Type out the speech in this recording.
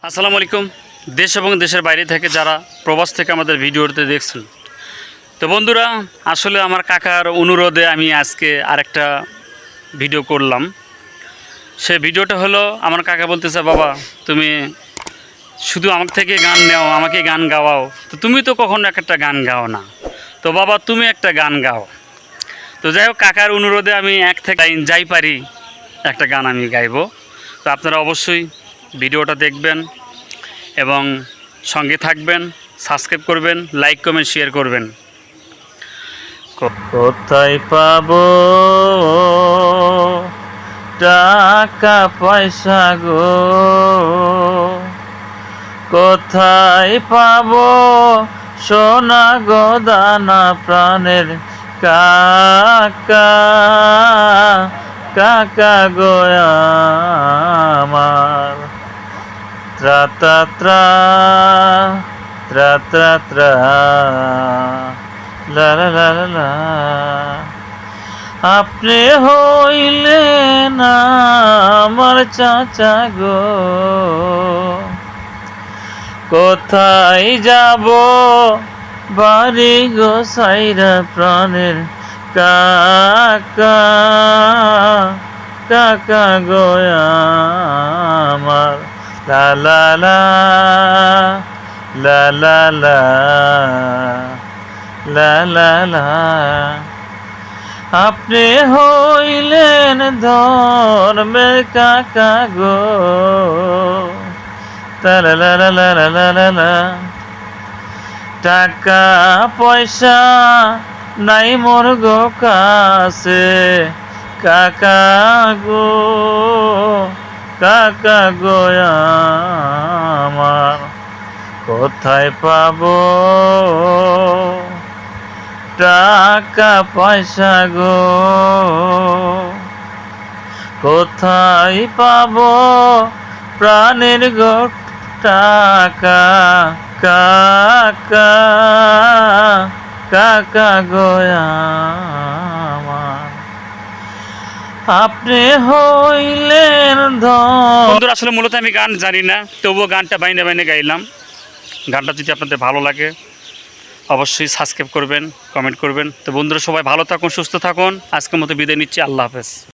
আসসালামু আলাইকুম। দেশ এবং দেশের বাইরে থেকে যারা প্রবাস থেকে আমাদের ভিডিওতে দেখছেন, তো বন্ধুরা, আসলে আমার কাকার অনুরোধে আমি আজকে আরেকটা ভিডিও করলাম। সে ভিডিওটা হলো, আমার কাকা বলতেছে, বাবা তুমি শুধু আমার থেকে গান নেও, আমাকে গান গাওয়াও, তো তুমি তো কখনো একটা গান গাও না, তো বাবা তুমি একটা গান গাও। তো যাই হোক, কাকার অনুরোধে আমি এক থেকে যাই পারি একটা গান আমি গাইব। তো আপনারা অবশ্যই ভিডিওটা দেখবেন এবং সঙ্গে থাকবেন, সাবস্ক্রাইব করবেন, লাইক কমেন্ট শেয়ার করবেন। কোথায় পাবো টাকা পয়সা গো, কোথায় পাবো সোনা গো দানা প্রাণের কাকা, কাকা গো আমার। ত্রা ত্রা ত্রা ত্রা ত্রা ত্রা লা লা লা লা লা। আপনি হইলেন আমার চাচা গো, কোথায় যাব বাড়ি গো সাইরা প্রাণের কাকা, কাকা গো আমার। লা লা লা লা লা লা লা লা লা। আপনি হইলেন ধর্মের কাকা গো, লা লা লা লা লা লা লা। টাকা পয়সা নাই মোর গো কাছে, কাকা গো, কাকা গো আমার। কোথায় পাবো টাকা পয়সা গো, কোথায় পাবো প্রাণের গো টাকা, কাকা, কাকা গো আমার। আপনি হইলেন বন্ধুরা, আসলে মূলত আমি গান জানি না, তবুও গানটা বাইনে বাইনে গাইলাম। গানটা যদি আপনাদের ভালো লাগে অবশ্যই সাবস্ক্রাইব করবেন, কমেন্ট করবেন। তো বন্ধুরা, সবাই ভালো থাকুন, সুস্থ থাকুন। আজকের মতো বিদায় নিচ্ছি। আল্লাহ হাফেজ।